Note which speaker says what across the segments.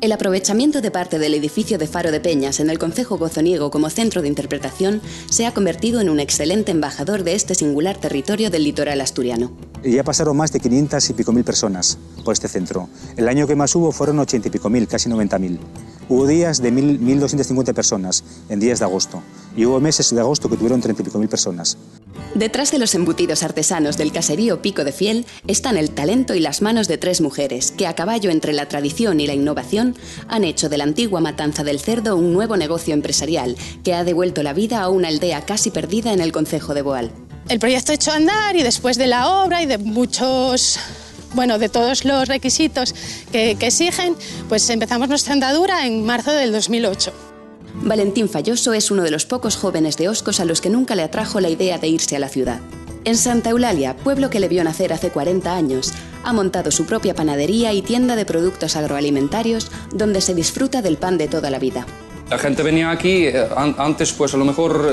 Speaker 1: El aprovechamiento de parte del edificio de Faro de Peñas en el concejo gozoniego como centro de interpretación se ha convertido en un excelente embajador de este singular territorio del litoral asturiano.
Speaker 2: Ya pasaron más de 500 y pico mil personas por este centro. El año que más hubo fueron 80 y pico mil, casi 90.000. Hubo días de 1.250 personas en días de agosto y hubo meses de agosto que tuvieron 30 y pico mil personas.
Speaker 1: Detrás de los embutidos artesanos del caserío Pico de Fiel están el talento y las manos de 3 mujeres que, a caballo entre la tradición y la innovación, han hecho de la antigua matanza del cerdo un nuevo negocio empresarial que ha devuelto la vida a una aldea casi perdida en el concejo de Boal.
Speaker 3: El proyecto echó a andar y después de la obra y de de todos los requisitos que exigen, pues empezamos nuestra andadura en marzo del 2008.
Speaker 1: Valentín Falloso es uno de los pocos jóvenes de Oscos a los que nunca le atrajo la idea de irse a la ciudad. En Santa Eulalia, pueblo que le vio nacer hace 40 años, ha montado su propia panadería y tienda de productos agroalimentarios donde se disfruta del pan de toda la vida.
Speaker 4: La gente venía aquí, antes pues a lo mejor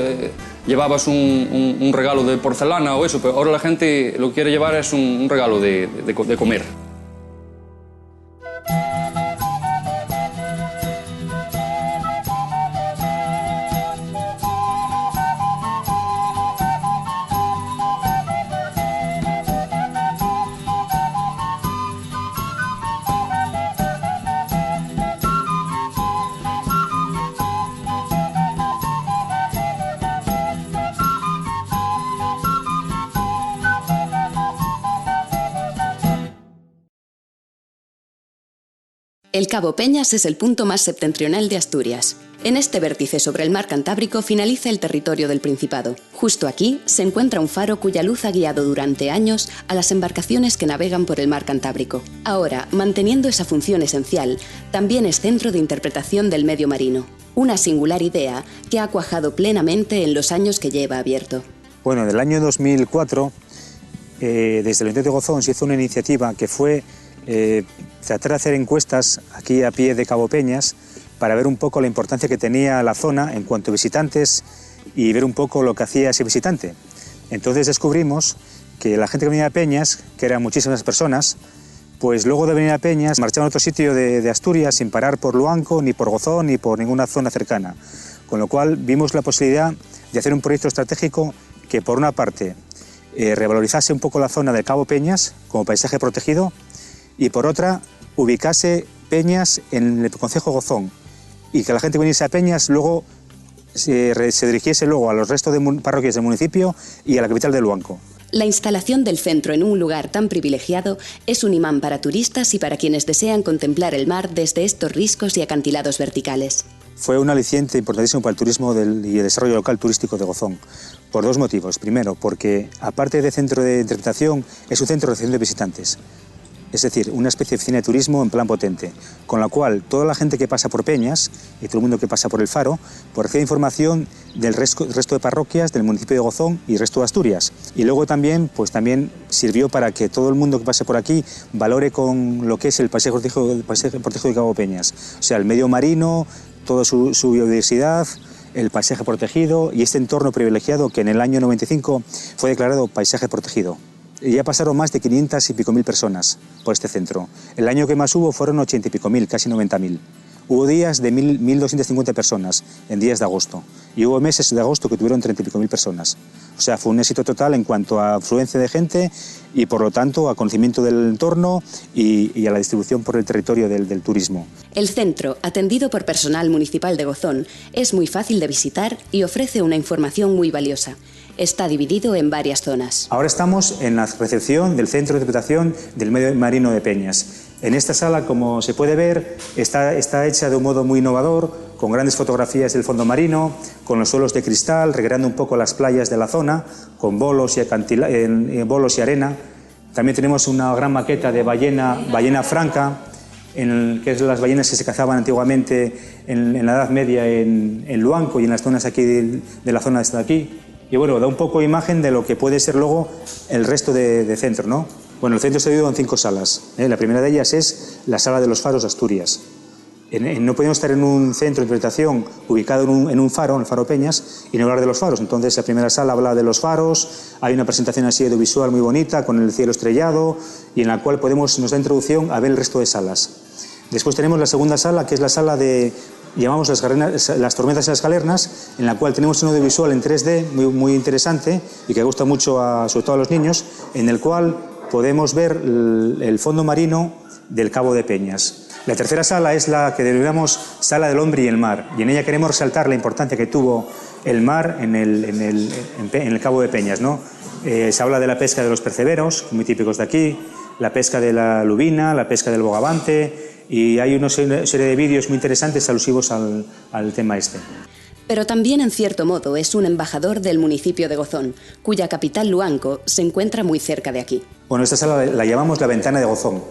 Speaker 4: llevabas un regalo de porcelana o eso, pero ahora la gente lo que quiere llevar es un regalo de comer.
Speaker 1: El Cabo Peñas es el punto más septentrional de Asturias. En este vértice sobre el mar Cantábrico finaliza el territorio del Principado. Justo aquí se encuentra un faro cuya luz ha guiado durante años a las embarcaciones que navegan por el mar Cantábrico. Ahora, manteniendo esa función esencial, también es centro de interpretación del medio marino. Una singular idea que ha cuajado plenamente en los años que lleva abierto.
Speaker 2: Bueno, en el año 2004, desde el Ayuntamiento de Gozón se hizo una iniciativa que fue tratar de hacer encuestas aquí a pie de Cabo Peñas para ver un poco la importancia que tenía la zona en cuanto a visitantes y ver un poco lo que hacía ese visitante. Entonces descubrimos que la gente que venía a Peñas, que eran muchísimas personas, pues luego de venir a Peñas marchaban a otro sitio de Asturias sin parar por Luanco, ni por Gozón, ni por ninguna zona cercana. Con lo cual vimos la posibilidad de hacer un proyecto estratégico que por una parte revalorizase un poco la zona del Cabo Peñas como paisaje protegido y por otra ubicase Peñas en el concejo de Gozón y que la gente viniese a Peñas luego se dirigiese luego a los restos de parroquias del municipio y a la capital de Luanco.
Speaker 1: La instalación del centro en un lugar tan privilegiado es un imán para turistas y para quienes desean contemplar el mar desde estos riscos y acantilados verticales.
Speaker 2: Fue un aliciente importantísimo para el turismo y el desarrollo local turístico de Gozón, por 2 motivos. Primero, porque aparte de centro de interpretación, es un centro de recepción de visitantes. Es decir, una especie de oficina de turismo en plan potente, con la cual toda la gente que pasa por Peñas y todo el mundo que pasa por el Faro pues recibe información del resto de parroquias del municipio de Gozón y el resto de Asturias. Y luego también sirvió para que todo el mundo que pase por aquí valore con lo que es el paisaje protegido de Cabo Peñas. O sea, el medio marino, toda su biodiversidad, el paisaje protegido y este entorno privilegiado que en el año 95 fue declarado paisaje protegido. Ya pasaron más de 500 y pico mil personas por este centro. El año que más hubo fueron 80 y pico mil, casi 90.000. Hubo días de 1.250 personas en días de agosto y hubo meses de agosto que tuvieron 30 y pico mil personas. O sea, fue un éxito total en cuanto a afluencia de gente y por lo tanto a conocimiento del entorno y a la distribución por el territorio del turismo.
Speaker 1: El centro, atendido por personal municipal de Gozón, es muy fácil de visitar y ofrece una información muy valiosa. Está dividido en varias zonas.
Speaker 2: Ahora estamos en la recepción del Centro de Interpretación del Medio Marino de Peñas. En esta sala, como se puede ver, está hecha de un modo muy innovador, con grandes fotografías del fondo marino, con los suelos de cristal, recreando un poco las playas de la zona, con bolos y arena. También tenemos una gran maqueta de ballena franca, que es las ballenas que se cazaban antiguamente en la Edad Media en Luanco y en las zonas aquí de la zona de aquí. Y bueno, da un poco de imagen de lo que puede ser luego el resto de centro, ¿no? Bueno, el centro está dividido en 5 salas. La primera de ellas es la Sala de los Faros de Asturias. No podemos estar en un centro de interpretación ubicado en un faro, en el Faro Peñas, y no hablar de los faros. Entonces, la primera sala habla de los faros, hay una presentación así audiovisual muy bonita, con el cielo estrellado, y en la cual nos da introducción a ver el resto de salas. Después tenemos la segunda sala, que es la sala de, llamamos las tormentas y las galernas, en la cual tenemos un audiovisual en 3D muy interesante y que gusta mucho sobre todo a los niños, en el cual podemos ver el fondo marino del Cabo de Peñas. La tercera sala es la que denominamos Sala del Hombre y el Mar, y en ella queremos resaltar la importancia que tuvo el mar en el Cabo de Peñas, ¿no? Se habla de la pesca de los perceberos, muy típicos de aquí, la pesca de la lubina, la pesca del bogavante, y hay una serie de vídeos muy interesantes alusivos al tema este.
Speaker 1: Pero también, en cierto modo, es un embajador del municipio de Gozón, cuya capital, Luanco, se encuentra muy cerca de aquí.
Speaker 2: Bueno, esta sala la llamamos la ventana de Gozón,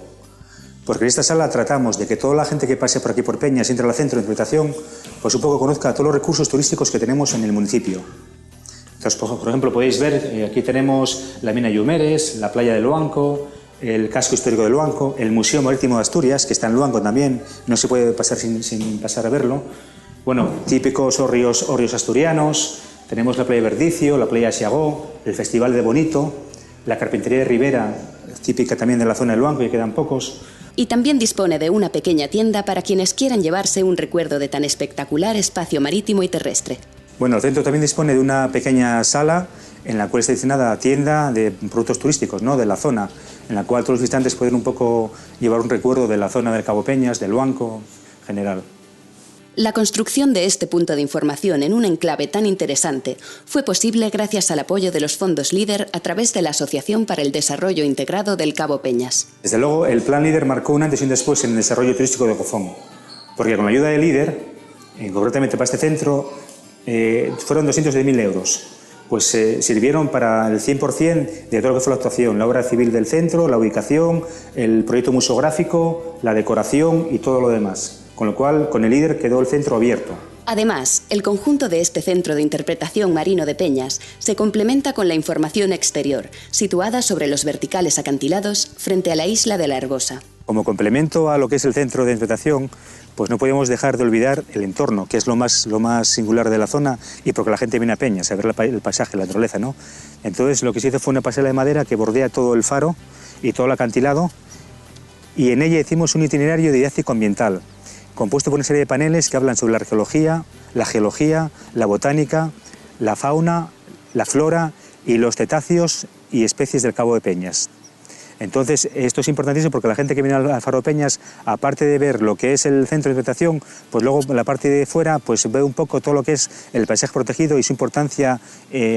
Speaker 2: porque en esta sala tratamos de que toda la gente que pase por aquí por Peñas, entre al centro de interpretación, pues un poco conozca todos los recursos turísticos que tenemos en el municipio. Entonces, por ejemplo, podéis ver, aquí tenemos la mina Yumeres, la playa de Luanco, el casco histórico de Luanco, el Museo Marítimo de Asturias, que está en Luanco también, no se puede pasar sin pasar a verlo. Bueno, típicos hórreos asturianos, tenemos la playa de Verdicio, la playa de Siagó, el Festival de Bonito, la carpintería de Ribera, típica también de la zona de Luanco, y quedan pocos.
Speaker 1: Y también dispone de una pequeña tienda para quienes quieran llevarse un recuerdo de tan espectacular espacio marítimo y terrestre.
Speaker 2: Bueno, el centro también dispone de una pequeña sala en la cual está destinada a tienda de productos turísticos, ¿no?, de la zona, en la cual todos los visitantes pueden un poco llevar un recuerdo de la zona del Cabo Peñas, de Luanco en general.
Speaker 1: La construcción de este punto de información en un enclave tan interesante fue posible gracias al apoyo de los fondos LEADER a través de la Asociación para el Desarrollo Integrado del Cabo Peñas.
Speaker 2: Desde luego, el plan LEADER marcó un antes y un después en el desarrollo turístico de Gozón, porque con la ayuda de LEADER, concretamente para este centro, fueron 210.000 euros. Pues sirvieron para el 100% de todo lo que fue la actuación, la obra civil del centro, la ubicación, el proyecto museográfico, la decoración y todo lo demás. Con lo cual, con el LEADER quedó el centro abierto.
Speaker 1: Además, el conjunto de este centro de interpretación marino de Peñas se complementa con la información exterior, situada sobre los verticales acantilados frente a la isla de la Herbosa.
Speaker 2: Como complemento a lo que es el centro de interpretación, pues no podemos dejar de olvidar el entorno, que es lo más singular de la zona, y porque la gente viene a Peñas a ver el paisaje, la naturaleza, ¿no? Entonces, lo que se hizo fue una pasarela de madera que bordea todo el faro y todo el acantilado, y en ella hicimos un itinerario didáctico ambiental, compuesto por una serie de paneles que hablan sobre la arqueología, la geología, la botánica, la fauna, la flora y los cetáceos y especies del Cabo de Peñas. Entonces, esto es importantísimo porque la gente que viene al Faro de Peñas, aparte de ver lo que es el centro de interpretación, pues luego la parte de fuera pues ve un poco todo lo que es el paisaje protegido y su importancia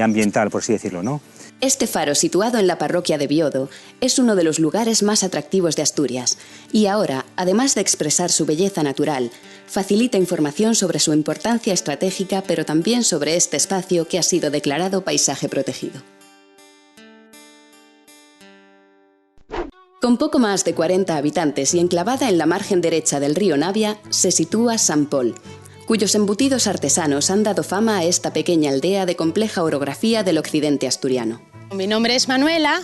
Speaker 2: ambiental, por así decirlo, ¿no?
Speaker 1: Este faro, situado en la parroquia de Biodo, es uno de los lugares más atractivos de Asturias y ahora, además de expresar su belleza natural, facilita información sobre su importancia estratégica, pero también sobre este espacio que ha sido declarado paisaje protegido. Con poco más de 40 habitantes y enclavada en la margen derecha del río Navia, se sitúa Sant Pol, cuyos embutidos artesanos han dado fama a esta pequeña aldea de compleja orografía del occidente asturiano.
Speaker 3: Mi nombre es Manuela,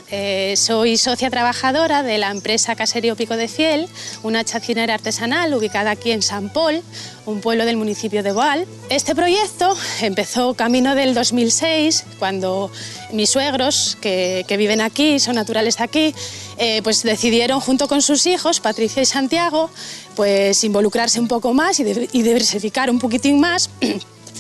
Speaker 3: soy socia trabajadora de la empresa Caserío Pico de Fiel, una chacinera artesanal ubicada aquí en Sant Pol, un pueblo del municipio de Boal. Este proyecto empezó camino del 2006, cuando mis suegros, que viven aquí, son naturales de aquí, pues decidieron junto con sus hijos, Patricia y Santiago, pues involucrarse un poco más y diversificar un poquitín más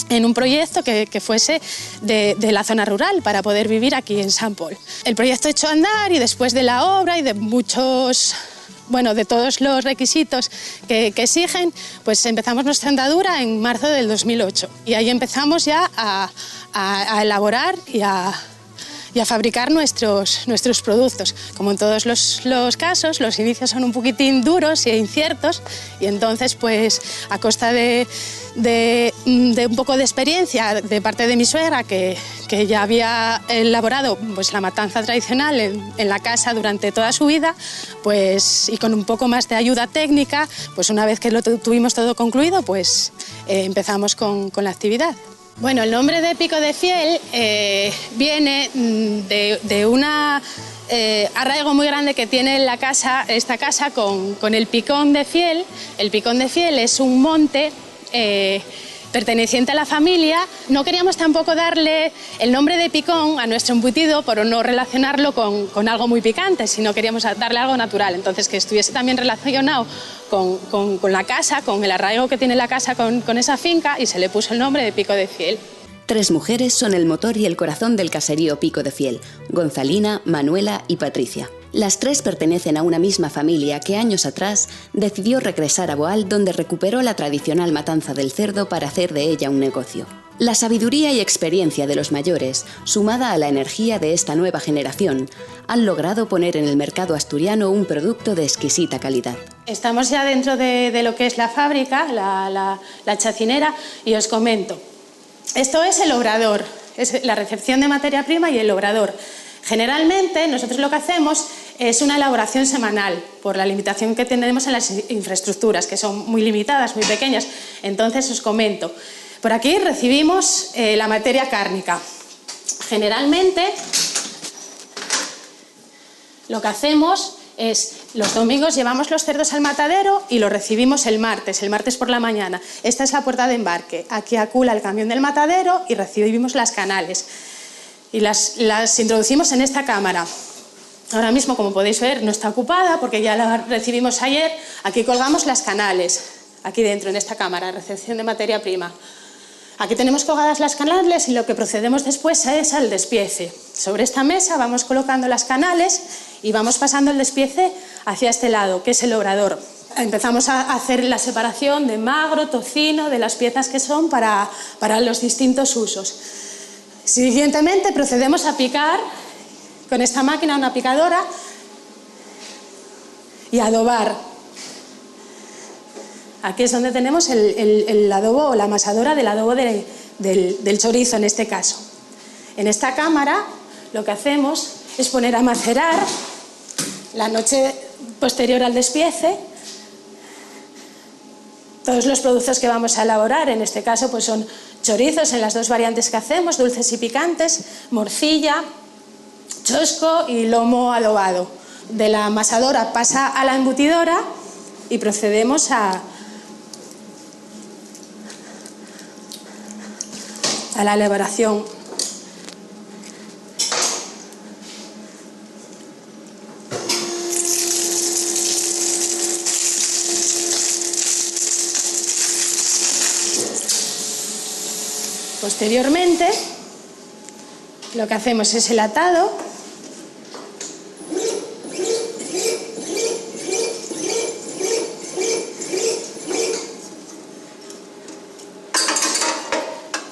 Speaker 3: en un proyecto que fuese de la zona rural para poder vivir aquí en Sant Pol. El proyecto echó a andar y después de la obra y de de todos los requisitos que exigen, pues empezamos nuestra andadura en marzo del 2008 y ahí empezamos ya a elaborar y a fabricar nuestros productos. Como en todos los casos, los inicios son un poquitín duros e inciertos y entonces, pues, a costa de un poco de experiencia de parte de mi suegra, que ya había elaborado pues, la matanza tradicional en la casa durante toda su vida, pues, y con un poco más de ayuda técnica, pues una vez que lo tuvimos todo concluido, pues empezamos con la actividad. Bueno, el nombre de Pico de Fiel viene de un arraigo muy grande que tiene esta casa con el Picón de Fiel. El Picón de Fiel es un monte perteneciente a la familia. No queríamos tampoco darle el nombre de Picón a nuestro embutido por no relacionarlo con algo muy picante, sino queríamos darle algo natural, entonces que estuviese también relacionado con la casa, con el arraigo que tiene la casa con esa finca, y se le puso el nombre de Pico de Fiel.
Speaker 1: 3 mujeres son el motor y el corazón del caserío Pico de Fiel: Gonzalina, Manuela y Patricia. Las 3 pertenecen a una misma familia que años atrás decidió regresar a Boal, donde recuperó la tradicional matanza del cerdo para hacer de ella un negocio. La sabiduría y experiencia de los mayores, sumada a la energía de esta nueva generación, han logrado poner en el mercado asturiano un producto de exquisita calidad.
Speaker 3: Estamos ya dentro de lo que es la fábrica, la chacinera, y os comento. Esto es el obrador, es la recepción de materia prima y el obrador. Generalmente nosotros lo que hacemos es una elaboración semanal, por la limitación que tenemos en las infraestructuras, que son muy limitadas, muy pequeñas. Entonces os comento. Por aquí recibimos la materia cárnica. Generalmente lo que hacemos es, los domingos llevamos los cerdos al matadero y los recibimos el martes por la mañana. Esta es la puerta de embarque. Aquí acula el camión del matadero y recibimos las canales. Y las introducimos en esta cámara. Ahora mismo, como podéis ver, no está ocupada porque ya la recibimos ayer. Aquí colgamos las canales, aquí dentro, en esta cámara, recepción de materia prima. Aquí tenemos colgadas las canales y lo que procedemos después es al despiece. Sobre esta mesa vamos colocando las canales y vamos pasando el despiece hacia este lado, que es el obrador. Empezamos a hacer la separación de magro, tocino, de las piezas que son para los distintos usos. Siguientemente procedemos a picar con esta máquina, una picadora, y a adobar. Aquí es donde tenemos el adobo o la amasadora del adobo del chorizo en este caso. En esta cámara lo que hacemos es poner a macerar la noche posterior al despiece todos los productos que vamos a elaborar. En este caso pues son chorizos en las 2 variantes que hacemos, dulces y picantes, morcilla, chosco y lomo adobado. De la amasadora pasa a la embutidora y procedemos a la elaboración. Posteriormente, lo que hacemos es el atado.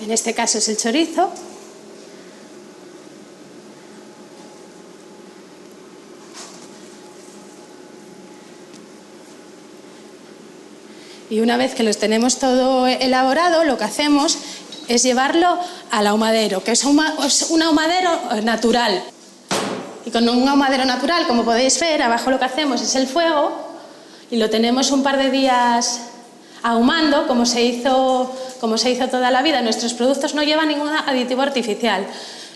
Speaker 3: En este caso es el chorizo. Y una vez que los tenemos todo elaborado, lo que hacemos es llevarlo al ahumadero, que es un ahumadero natural. Y con un ahumadero natural, como podéis ver, abajo lo que hacemos es el fuego y lo tenemos un par de días ahumando, como se hizo toda la vida. Nuestros productos no llevan ningún aditivo artificial.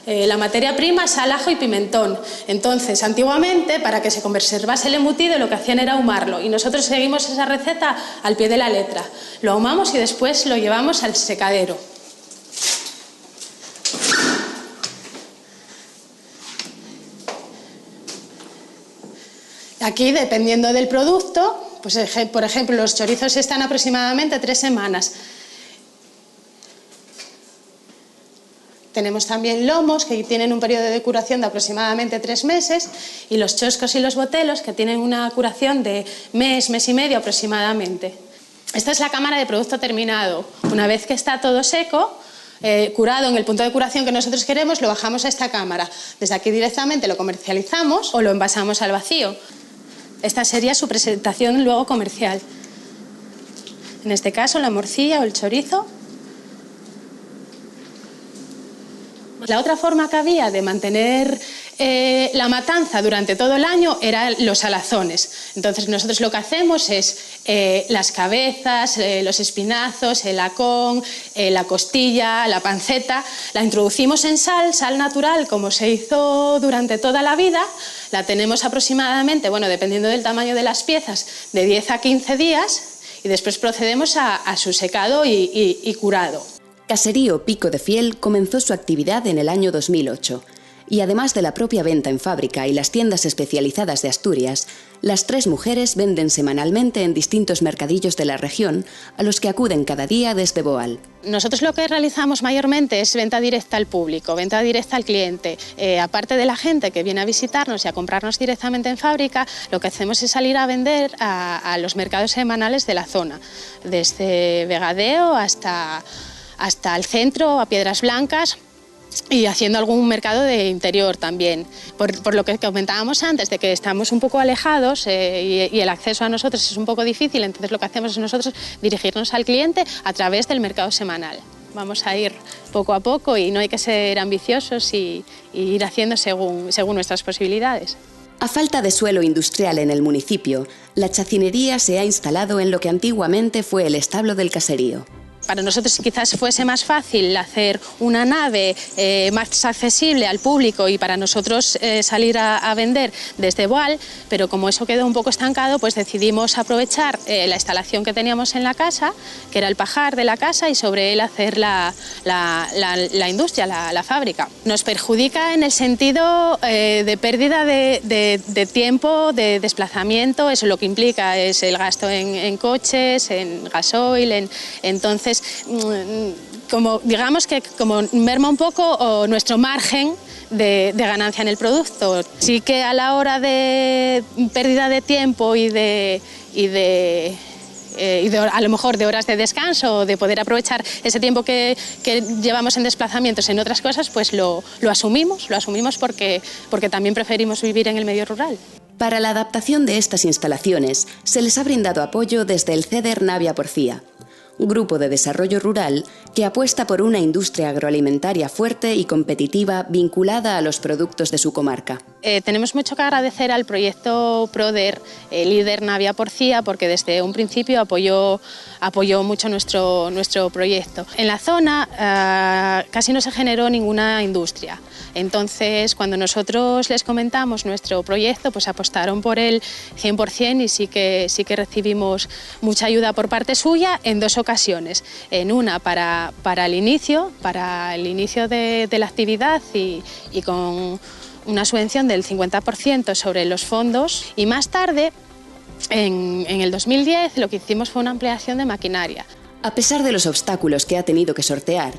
Speaker 3: La materia prima es sal, ajo y pimentón. Entonces, antiguamente, para que se conservase el embutido, lo que hacían era ahumarlo. Y nosotros seguimos esa receta al pie de la letra. Lo ahumamos y después lo llevamos al secadero. Aquí, dependiendo del producto, pues, por ejemplo, los chorizos están aproximadamente 3 semanas. Tenemos también lomos, que tienen un periodo de curación de aproximadamente 3 meses, y los choscos y los botelos, que tienen una curación de mes y medio aproximadamente. Esta es la cámara de producto terminado. Una vez que está todo seco, curado en el punto de curación que nosotros queremos, lo bajamos a esta cámara. Desde aquí directamente lo comercializamos o lo envasamos al vacío. Esta sería su presentación luego comercial. En este caso, la morcilla o el chorizo. La otra forma que había de mantener la matanza durante todo el año eran los salazones. Entonces nosotros lo que hacemos es las cabezas, los espinazos, el lacón, la costilla, la panceta, la introducimos en sal natural como se hizo durante toda la vida. La tenemos aproximadamente, bueno, dependiendo del tamaño de las piezas, de 10 a 15 días y después procedemos a su secado y curado.
Speaker 1: Caserío Pico de Fiel comenzó su actividad en el año 2008. Y además de la propia venta en fábrica y las tiendas especializadas de Asturias, las 3 mujeres venden semanalmente en distintos mercadillos de la región, a los que acuden cada día desde Boal.
Speaker 3: Nosotros lo que realizamos mayormente es venta directa al público, venta directa al cliente. Aparte de la gente que viene a visitarnos y a comprarnos directamente en fábrica, lo que hacemos es salir a vender a los mercados semanales de la zona, desde Vegadeo hasta el centro, a Piedras Blancas, y haciendo algún mercado de interior también. Por lo que comentábamos antes, de que estamos un poco alejados y el acceso a nosotros es un poco difícil, entonces lo que hacemos es nosotros dirigirnos al cliente a través del mercado semanal. Vamos a ir poco a poco y no hay que ser ambiciosos y ir haciendo según nuestras posibilidades.
Speaker 1: A falta de suelo industrial en el municipio, la chacinería se ha instalado en lo que antiguamente fue el establo del caserío.
Speaker 3: Para nosotros quizás fuese más fácil hacer una nave más accesible al público y para nosotros salir a vender desde Boal, pero como eso quedó un poco estancado, pues decidimos aprovechar la instalación que teníamos en la casa, que era el pajar de la casa, y sobre él hacer la industria, la fábrica. Nos perjudica en el sentido de pérdida de tiempo, de desplazamiento, eso lo que implica es el gasto en coches, en gasoil, entonces digamos que merma un poco nuestro margen de ganancia en el producto. Sí que a la hora de pérdida de tiempo y a lo mejor de horas de descanso, de poder aprovechar ese tiempo que llevamos en desplazamientos en otras cosas, pues lo asumimos porque también preferimos vivir en el medio rural.
Speaker 1: Para la adaptación de estas instalaciones se les ha brindado apoyo desde el CEDER Navia Porcía, un grupo de desarrollo rural que apuesta por una industria agroalimentaria fuerte y competitiva vinculada a los productos de su comarca.
Speaker 3: Tenemos mucho que agradecer al proyecto PRODER, líder Navia Porcía, porque desde un principio apoyó mucho nuestro proyecto. En la zona casi no se generó ninguna industria. Entonces, cuando nosotros les comentamos nuestro proyecto, pues apostaron por él 100% y sí que recibimos mucha ayuda por parte suya en 2 ocasiones. En una para el inicio de la actividad y con una subvención del 50% sobre los fondos, y más tarde, en el 2010, lo que hicimos fue una ampliación de maquinaria.
Speaker 1: A pesar de los obstáculos que ha tenido que sortear,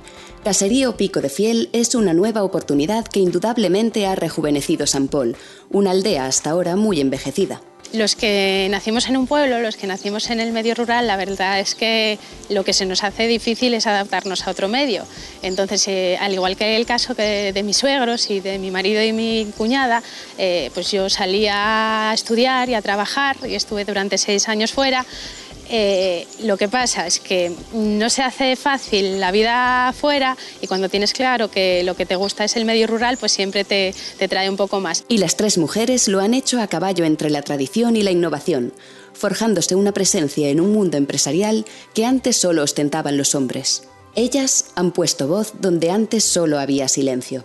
Speaker 1: Caserío Pico de Fiel es una nueva oportunidad que indudablemente ha rejuvenecido Sant Pol, una aldea hasta ahora muy envejecida.
Speaker 3: Los que nacimos en un pueblo, los que nacimos en el medio rural, la verdad es que lo que se nos hace difícil es adaptarnos a otro medio. Entonces, al igual que el caso de mis suegros y de mi marido y mi cuñada, pues yo salía a estudiar y a trabajar y estuve durante 6 años fuera. Lo que pasa es que no se hace fácil la vida afuera y cuando tienes claro que lo que te gusta es el medio rural, pues siempre te trae un poco más.
Speaker 1: Y las 3 mujeres lo han hecho a caballo entre la tradición y la innovación, forjándose una presencia en un mundo empresarial que antes solo ostentaban los hombres. Ellas han puesto voz donde antes solo había silencio.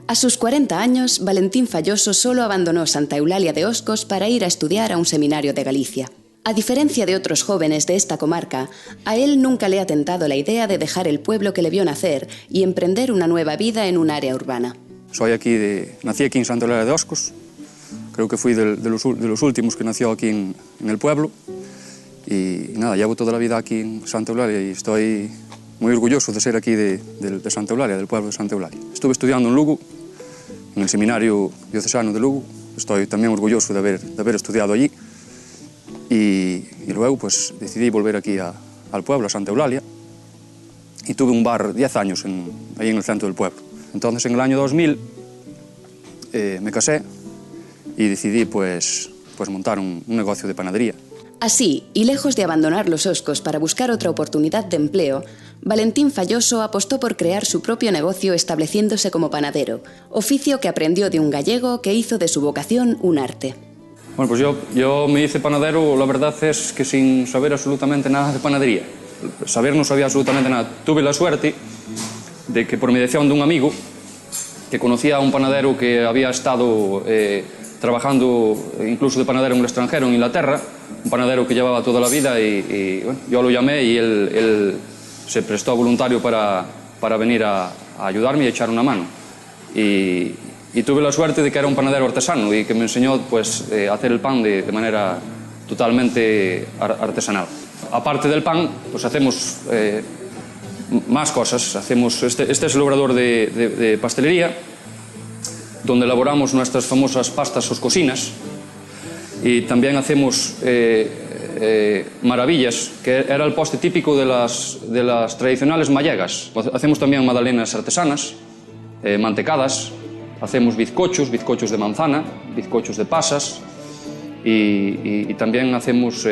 Speaker 1: A sus 40 años, Valentín Falloso solo abandonó Santa Eulalia de Oscos para ir a estudiar a un seminario de Galicia. A diferencia de otros jóvenes de esta comarca, a él nunca le ha tentado la idea de dejar el pueblo que le vio nacer y emprender una nueva vida en un área urbana.
Speaker 4: Nací aquí en Santa Eulalia de Oscos, creo que fui de los últimos que nació aquí en el pueblo y nada, llevo toda la vida aquí en Santa Eulalia y estoy muy orgulloso de ser aquí de Santa Eulalia, del pueblo de Santa Eulalia. Estuve estudiando en Lugo, en el Seminario Diocesano de Lugo, estoy también orgulloso de haber estudiado allí y luego pues decidí volver aquí al pueblo, a Santa Eulalia, y tuve un bar 10 años ahí en el centro del pueblo. Entonces en el año 2000 me casé y decidí pues montar un negocio de panadería.
Speaker 1: Así, y lejos de abandonar los Oscos para buscar otra oportunidad de empleo, Valentín Falloso apostó por crear su propio negocio estableciéndose como panadero, oficio que aprendió de un gallego que hizo de su vocación un arte.
Speaker 4: Bueno, pues yo me hice panadero, la verdad es que sin saber absolutamente nada de panadería. Saber no sabía absolutamente nada. Tuve la suerte de que por mediación de un amigo que conocía a un panadero que había estado trabajando incluso de panadero en el extranjero, en Inglaterra, un panadero que llevaba toda la vida y bueno, yo lo llamé y él se prestó voluntario para para venir a ayudarme y a echar una mano. Y tuve la suerte de que era un panadero artesano y que me enseñó pues, a hacer el pan de manera totalmente artesanal. Aparte del pan, pues hacemos más cosas. Este es el obrador de pastelería, donde elaboramos nuestras famosas pastas oscosinas, y también hacemos maravillas, que era el postre típico de las tradicionales mallegas. Hacemos también magdalenas artesanas, mantecadas, hacemos bizcochos de manzana, bizcochos de pasas, y también hacemos,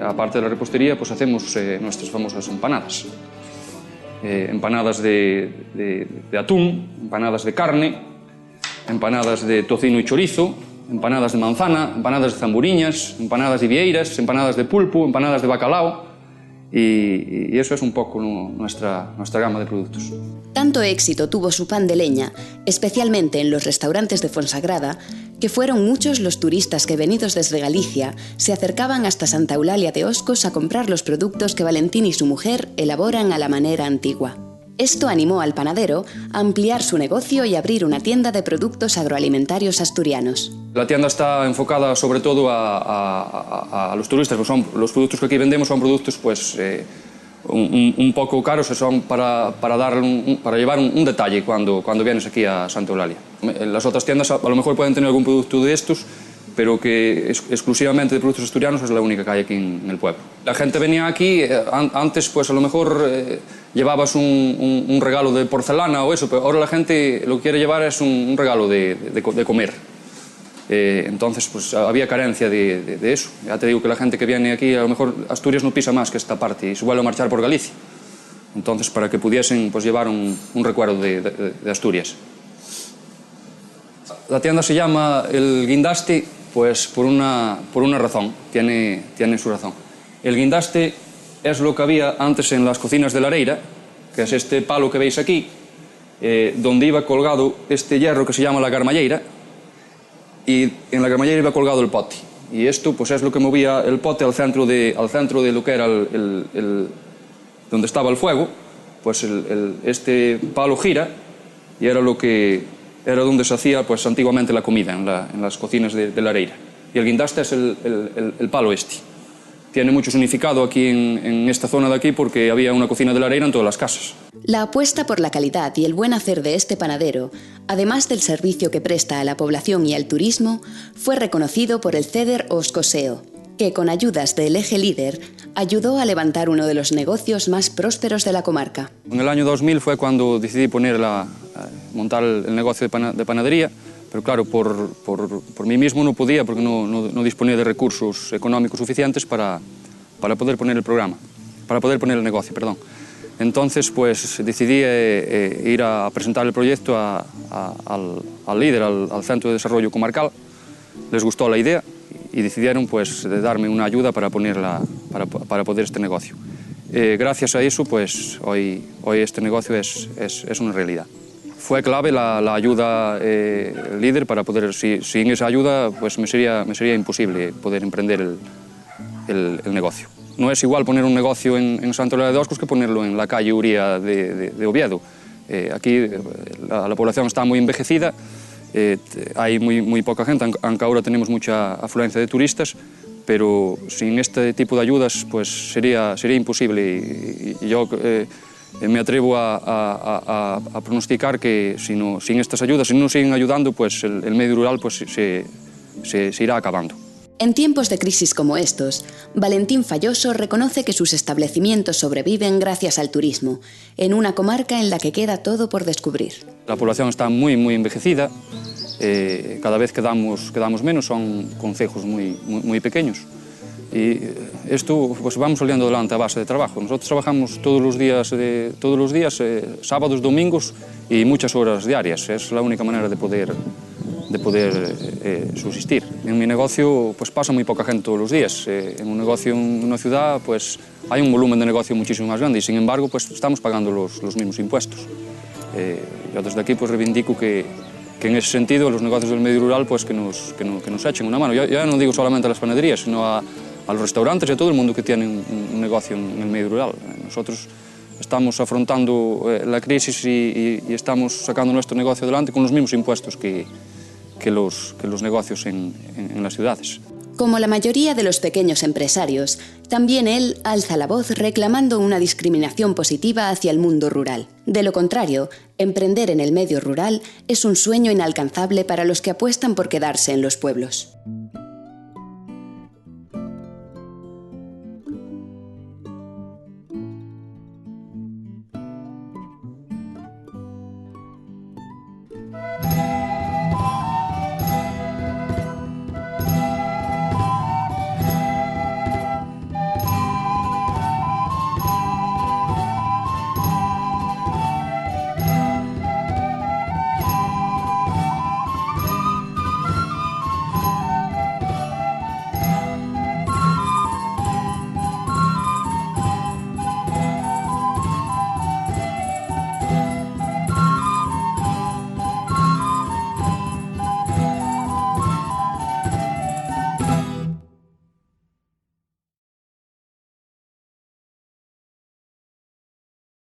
Speaker 4: aparte de la repostería, pues hacemos nuestras famosas empanadas. Empanadas de atún, empanadas de carne, empanadas de tocino y chorizo, empanadas de manzana, empanadas de zamburiñas, empanadas de vieiras, empanadas de pulpo, empanadas de bacalao, y eso es un poco nuestra gama de productos.
Speaker 1: Tanto éxito tuvo su pan de leña, especialmente en los restaurantes de Fonsagrada, que fueron muchos los turistas que, venidos desde Galicia, se acercaban hasta Santa Eulalia de Oscos a comprar los productos que Valentín y su mujer elaboran a la manera antigua. Esto animó al panadero a ampliar su negocio y abrir una tienda de productos agroalimentarios asturianos.
Speaker 4: La tienda está enfocada sobre todo a los turistas, pues los productos que aquí vendemos son productos pues, un poco caros, son para llevar un detalle cuando vienes aquí a Santa Eulalia. Las otras tiendas a lo mejor pueden tener algún producto de estos, pero que exclusivamente de productos asturianos es la única que hay aquí en el pueblo. La gente venía aquí, antes pues a lo mejor llevabas un regalo de porcelana o eso, pero ahora la gente lo que quiere llevar es un regalo de comer. Entonces pues había carencia de eso. Ya te digo que la gente que viene aquí, a lo mejor Asturias no pisa más que esta parte y se vuelve a marchar por Galicia. Entonces para que pudiesen pues, llevar un recuerdo de Asturias. La tienda se llama El Guindaste pues por una razón, tiene su razón. El guindaste es lo que había antes en las cocinas de la Areira, que es este palo que veis aquí, donde iba colgado este hierro que se llama la garmalleira, y en la garmalleira iba colgado el pote. Y esto pues es lo que movía el pote al centro de lo que era donde estaba el fuego, pues este palo gira y era donde se hacía pues, antiguamente la comida, en las cocinas de la Areira. Y el guindaste es el palo este. Tiene mucho significado aquí en esta zona de aquí porque había una cocina de la Areira en todas las casas.
Speaker 1: La apuesta por la calidad y el buen hacer de este panadero, además del servicio que presta a la población y al turismo, fue reconocido por el CEDER Oscoseo, que con ayudas del Eje Líder ayudó a levantar uno de los negocios más prósperos de la comarca.
Speaker 4: En el año 2000 fue cuando decidí montar el negocio de panadería, pero claro, por mí mismo no podía porque no disponía de recursos económicos suficientes para poder poner el negocio, perdón. Entonces pues decidí ir a presentar el proyecto al líder, al Centro de Desarrollo Comarcal. Les gustó la idea y decidieron pues darme una ayuda para poder este negocio. Gracias a eso pues hoy este negocio es una realidad. Fue clave la ayuda líder para poder, sin esa ayuda pues me sería imposible poder emprender el negocio. No es igual poner un negocio en Santa Eulalia de Oscos que ponerlo en la calle Uría de Oviedo. Aquí la población está muy envejecida, hay muy poca gente, aunque ahora tenemos mucha afluencia de turistas, pero sin este tipo de ayudas pues sería imposible. Y yo me atrevo a pronosticar que sin estas ayudas, si no siguen ayudando, pues el medio rural pues se irá acabando.
Speaker 1: En tiempos de crisis como estos, Valentín Falloso reconoce que sus establecimientos sobreviven gracias al turismo, en una comarca en la que queda todo por descubrir.
Speaker 4: La población está muy envejecida, cada vez quedamos menos, son concejos muy pequeños. Y esto pues vamos saliendo adelante a base de trabajo. Nosotros trabajamos todos los días, sábados, domingos y muchas horas diarias. Es la única manera de poder subsistir. En mi negocio pues pasa muy poca gente todos los días. En un negocio en una ciudad pues hay un volumen de negocio muchísimo más grande y sin embargo pues estamos pagando los mismos impuestos. Yo desde aquí pues reivindico que en ese sentido los negocios del medio rural pues que nos echen una mano. Yo ya no digo solamente a las panaderías, sino a los restaurantes y a todo el mundo que tiene un negocio en el medio rural. Nosotros estamos afrontando la crisis y estamos sacando nuestro negocio adelante con los mismos impuestos que los negocios en las ciudades.
Speaker 1: Como la mayoría de los pequeños empresarios, también él alza la voz reclamando una discriminación positiva hacia el mundo rural. De lo contrario, emprender en el medio rural es un sueño inalcanzable para los que apuestan por quedarse en los pueblos.